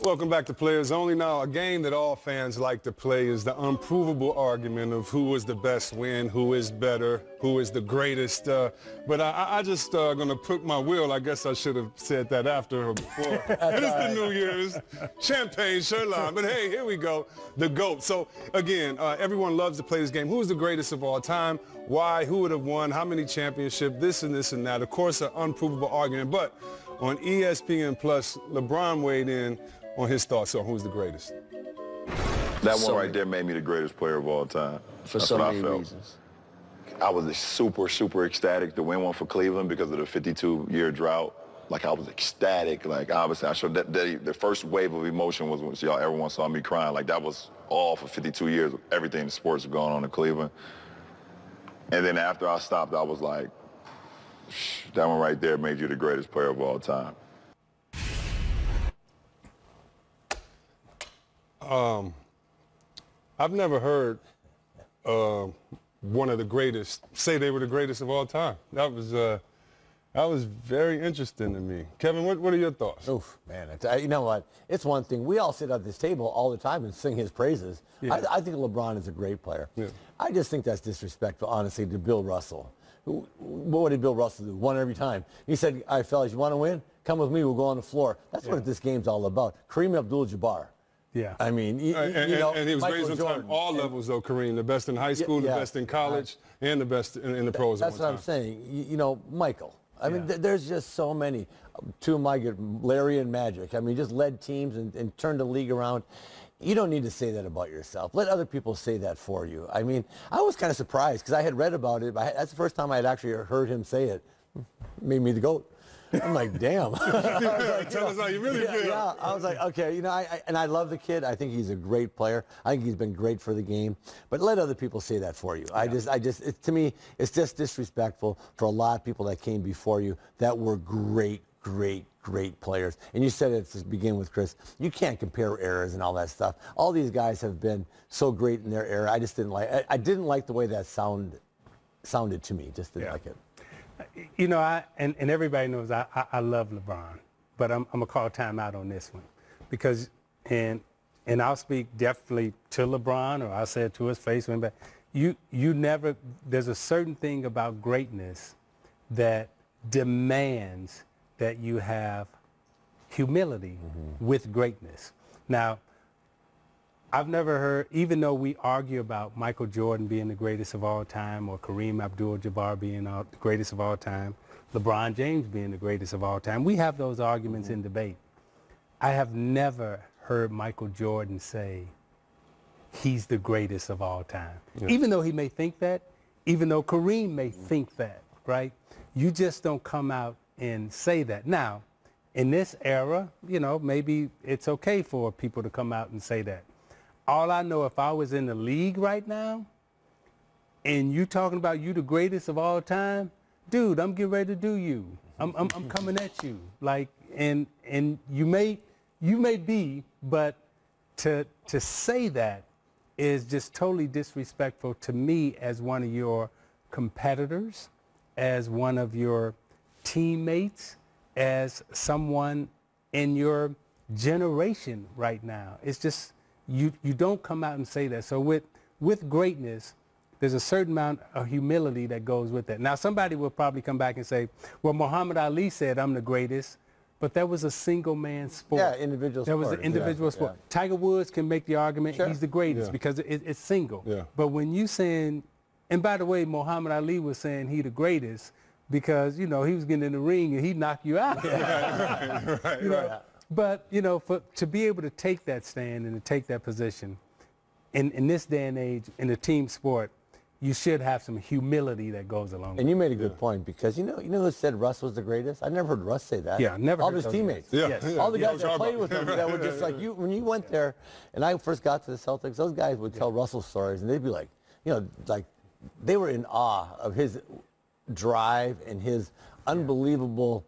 Welcome back to Players Only. Now, a game that all fans like to play is the unprovable argument of who is the best win, who is better, who is the greatest. But I just going to put my will. I guess I should have said that after or before. It's the New Year's champagne Sherlock. But hey, here we go, the GOAT. So again, everyone loves to play this game. Who's the greatest of all time? Why? Who would have won? How many championships? This and this and that. Of course, an unprovable argument. But on ESPN Plus, LeBron weighed in on his thoughts on who's the greatest. That one right there made me the greatest player of all time. For so many reasons. I was super ecstatic to win one for Cleveland because of the 52-year drought. Like, I was ecstatic. Like, obviously, I showed that the first wave of emotion was when everyone saw me crying. Like, that was all for 52 years. Everything in sports was going on in Cleveland. And then after I stopped, I was like, that one right there made you the greatest player of all time. I've never heard one of the greatest say they were the greatest of all time. That was very interesting to me. Kevin, what are your thoughts? Oof, man, you know what? It's one thing. We all sit at this table all the time and sing his praises. Yeah. I think LeBron is a great player. Yeah. I just think that's disrespectful, honestly, to Bill Russell. What did Bill Russell do? Won every time. He said, all right, fellas, you want to win? Come with me. We'll go on the floor. That's what this game's all about. Kareem Abdul-Jabbar. Yeah. I mean, you know, and he was Michael raised on Jordan. time, all levels, though, Kareem. The best in high school, the best in college, and the best in the pros. That's what I'm saying. You know, Michael. I mean, there's just so many. Two of my good, Larry and Magic. I mean, just led teams and turned the league around. You don't need to say that about yourself. Let other people say that for you. I mean, I was kind of surprised because I had read about it. That's the first time I had actually heard him say it. Made me the GOAT. I'm like, damn. Tell us how you really feel. Yeah, I was like, okay, you know, I love the kid. I think he's a great player. I think he's been great for the game. But let other people say that for you. Yeah. To me, it's just disrespectful for a lot of people that came before you that were great players. And you said it to begin with, Chris. You can't compare eras and all that stuff. All these guys have been so great in their era. I just didn't like. I didn't like the way that sounded to me. Just didn't like it. You know, and everybody knows I love LeBron, but I'm gonna call timeout on this one because and I'll speak definitely to LeBron, or I'll say it to his face. But you never. There's a certain thing about greatness that demands that you have humility with greatness. Now, I've never heard, even though we argue about Michael Jordan being the greatest of all time or Kareem Abdul-Jabbar being the greatest of all time, LeBron James being the greatest of all time, we have those arguments in debate. I have never heard Michael Jordan say he's the greatest of all time. Yeah. Even though he may think that, even though Kareem may think that, right? You just don't come out and say that. Now, in this era, you know, maybe it's okay for people to come out and say that. All I know, if I was in the league right now and you talking about you the greatest of all time, dude, I'm getting ready to do you. I'm coming at you. Like, and you may be, but to say that is just totally disrespectful to me as one of your competitors, as one of your teammates, as someone in your generation right now. It's just, you don't come out and say that. So with greatness, there's a certain amount of humility that goes with that. Now, somebody will probably come back and say, well, Muhammad Ali said I'm the greatest, but that was a single man sport. Yeah, individual sport. That was an individual sport. Yeah. Tiger Woods can make the argument he's the greatest because it's single. Yeah. But when you saying, and by the way, Muhammad Ali was saying he the greatest because, you know, he was getting in the ring and he knocked you out. Right. But, you know, to be able to take that stand and to take that position in this day and age in a team sport, you should have some humility that goes along with it. And you made a good point because, you know who said Russ was the greatest? I never heard Russ say that. Yeah, never All heard his teammates. All the guys that played with him that were just like you. When you went there and I first got to the Celtics, those guys would tell Russell stories and they'd be like, you know, like they were in awe of his drive and his unbelievable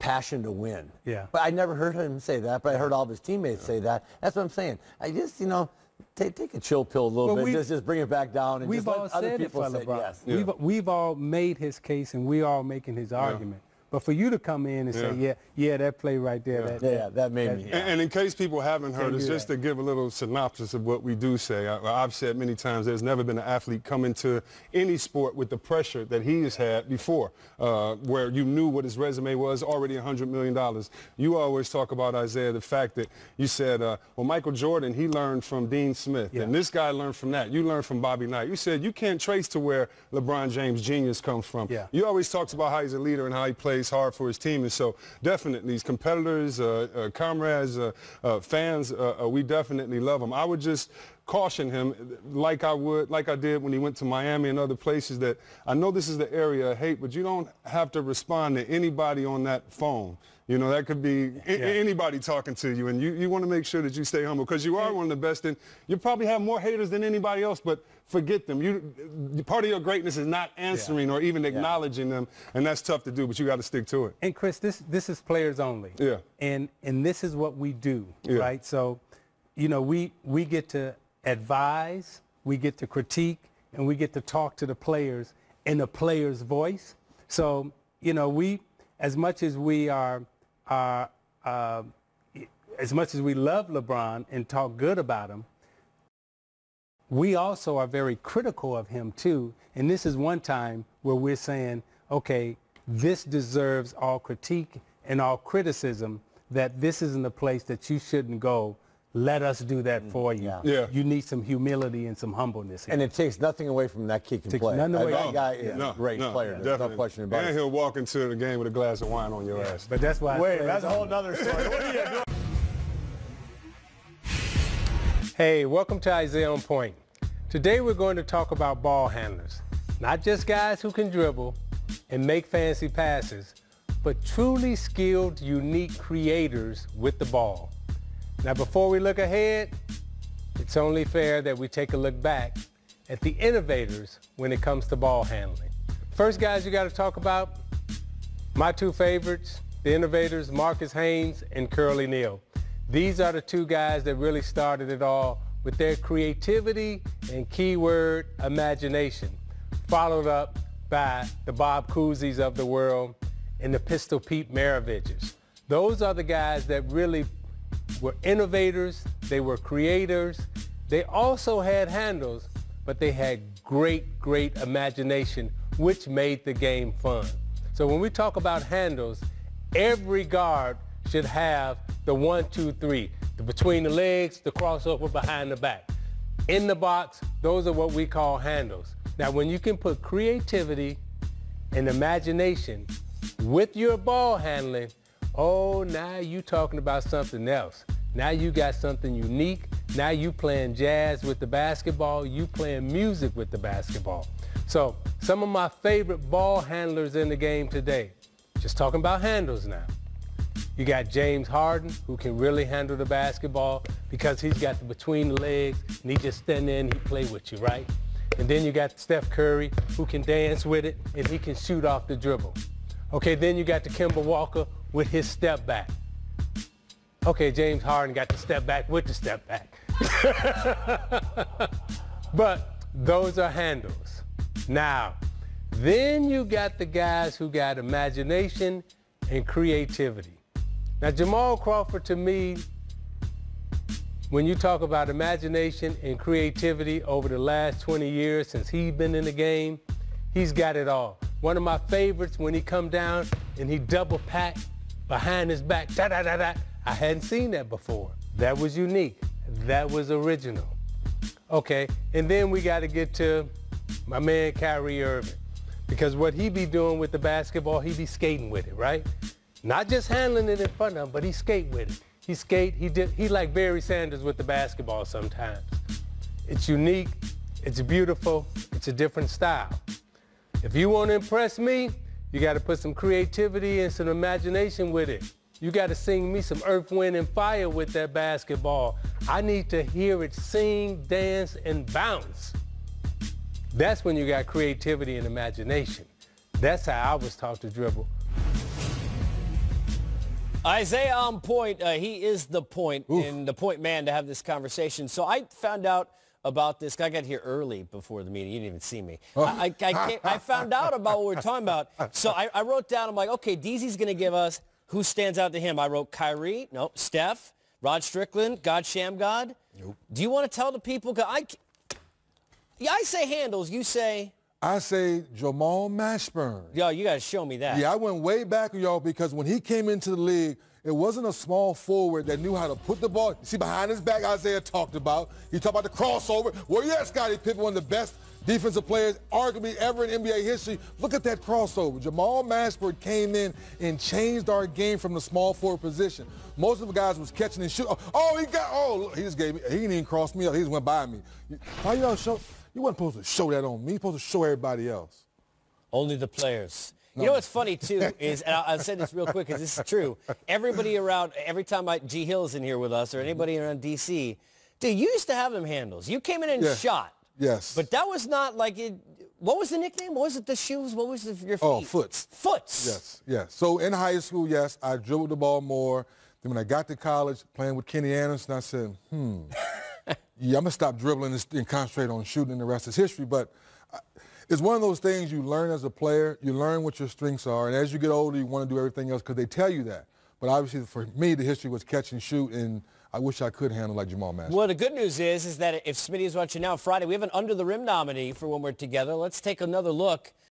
passion to win. Yeah. But I never heard him say that, but I heard all of his teammates say that. That's what I'm saying. I just, you know, take a chill pill a little bit. Just bring it back down and we've just all let other said people it for say LeBron. yes. We've all made his case and we are making his argument. But for you to come in and say, yeah, that play right there. That made me. And in case people haven't heard us, just to give a little synopsis of what we do say, I've said many times there's never been an athlete come into any sport with the pressure that he has had before, where you knew what his resume was, already $100 million. You always talk about, Isiah, the fact that you said, well, Michael Jordan, he learned from Dean Smith, and this guy learned from that. You learned from Bobby Knight. You said you can't trace to where LeBron James' genius comes from. You always talked about how he's a leader and how he plays hard for his team, and so definitely these competitors, comrades, fans, we definitely love him. I would just caution him, like I did when he went to Miami and other places, that I know this is the area of hate, but you don't have to respond to anybody on that phone. You know, that could be anybody talking to you, and you want to make sure that you stay humble, because you are one of the best, and you probably have more haters than anybody else, but forget them. Part of your greatness is not answering or even acknowledging them, and that's tough to do, but you got to stick to it. And Chris, this is players only. And this is what we do, right? So, you know, we get to advise, we get to critique, and we get to talk to the players in the player's voice. So, you know, as much as we are, as much as we love LeBron and talk good about him, we also are very critical of him too. And this is one time where we're saying, okay, this deserves all critique and all criticism, that this isn't a place that you shouldn't go. Let us do that for you. You need some humility and some humbleness here. And it takes nothing away from that kick and play. That guy is a great player. There's no question about it. And he'll walk into the game with a glass of wine on your ass. But that's why. Wait, that's a whole other story. What are you doing? Hey, welcome to Isiah on Point. Today we're going to talk about ball handlers. Not just guys who can dribble and make fancy passes, but truly skilled, unique creators with the ball. Now, before we look ahead, it's only fair that we take a look back at the innovators when it comes to ball handling. First guys you got to talk about, my two favorites, the innovators, Marcus Haynes and Curly Neal. These are the two guys that really started it all with their creativity and keyword imagination, followed up by the Bob Cousy's of the world and the Pistol Pete Maraviches. Those are the guys that really were innovators, they were creators. They also had handles, but they had great imagination, which made the game fun. So when we talk about handles, every guard should have the 1, 2, 3, the between the legs, the crossover behind the back. In the box, those are what we call handles. Now, when you can put creativity and imagination with your ball handling, oh, now you talking about something else. Now you got something unique. Now you playing jazz with the basketball. You playing music with the basketball. So some of my favorite ball handlers in the game today, just talking about handles now. You got James Harden, who can really handle the basketball because he's got the between the legs, and he just stand there and he play with you, right? And then you got Steph Curry, who can dance with it, and he can shoot off the dribble. Okay, then you got the Kemba Walker with his step back. Okay, James Harden got the step back with the step back. But those are handles. Now, then you got the guys who got imagination and creativity. Now, Jamal Crawford, to me, when you talk about imagination and creativity over the last 20 years since he's been in the game, he's got it all. One of my favorites, when he come down and he double pack behind his back, da-da-da-da. I hadn't seen that before. That was unique. That was original. Okay, and then we got to get to my man Kyrie Irving, because what he be doing with the basketball, he be skating with it, right? Not just handling it in front of him, but he skate with it. He like Barry Sanders with the basketball sometimes. It's unique, it's beautiful, it's a different style. If you want to impress me, you got to put some creativity and some imagination with it. You got to sing me some Earth, Wind, and Fire with that basketball. I need to hear it sing, dance, and bounce. That's when you got creativity and imagination. That's how I was taught to dribble. Isiah on point. He is the point and the point man to have this conversation. So I found out about this. I got here early before the meeting. You didn't even see me. I found out about what we were talking about. So I wrote down, I'm like, okay, DZ's going to give us who stands out to him. I wrote Kyrie, nope, Steph, Rod Strickland, God Shamgod. Nope. Do you want to tell the people? I say handles, you say? I say Jamal Mashburn. Yo, you got to show me that. Yeah, I went way back, y'all, because when he came into the league, it wasn't a small forward that knew how to put the ball. You see, behind his back, Isiah talked about. He talked about the crossover. Well, yeah, Scottie Pippen, one of the best defensive players arguably ever in NBA history. Look at that crossover. Jamal Mashburn came in and changed our game from the small forward position. Most of the guys was catching and shooting. He just gave me, he didn't even cross me up. He just went by me. Why y'all show? You wasn't supposed to show that on me. You're supposed to show everybody else. Only the players. You know what's funny, too, is, and I'll say this real quick because this is true, everybody around, every time G. Hill's in here with us or anybody around D.C., dude, you used to have them handles. You came in and shot. Yes. But that was not like it. What was the nickname? What was it, the shoes? What was your feet? Oh, Foots. Foots. Yes. So in high school, yes, I dribbled the ball more. Then when I got to college, playing with Kenny Anderson, I said, yeah, I'm going to stop dribbling and concentrate on shooting, and the rest is history. But it's one of those things you learn as a player. You learn what your strengths are, and as you get older, you want to do everything else because they tell you that. But obviously, for me, the history was catch and shoot, and I wish I could handle like Jamal Mashburn. Well, the good news is that if Smitty is watching now Friday, we have an Under the Rim nominee for when we're together. Let's take another look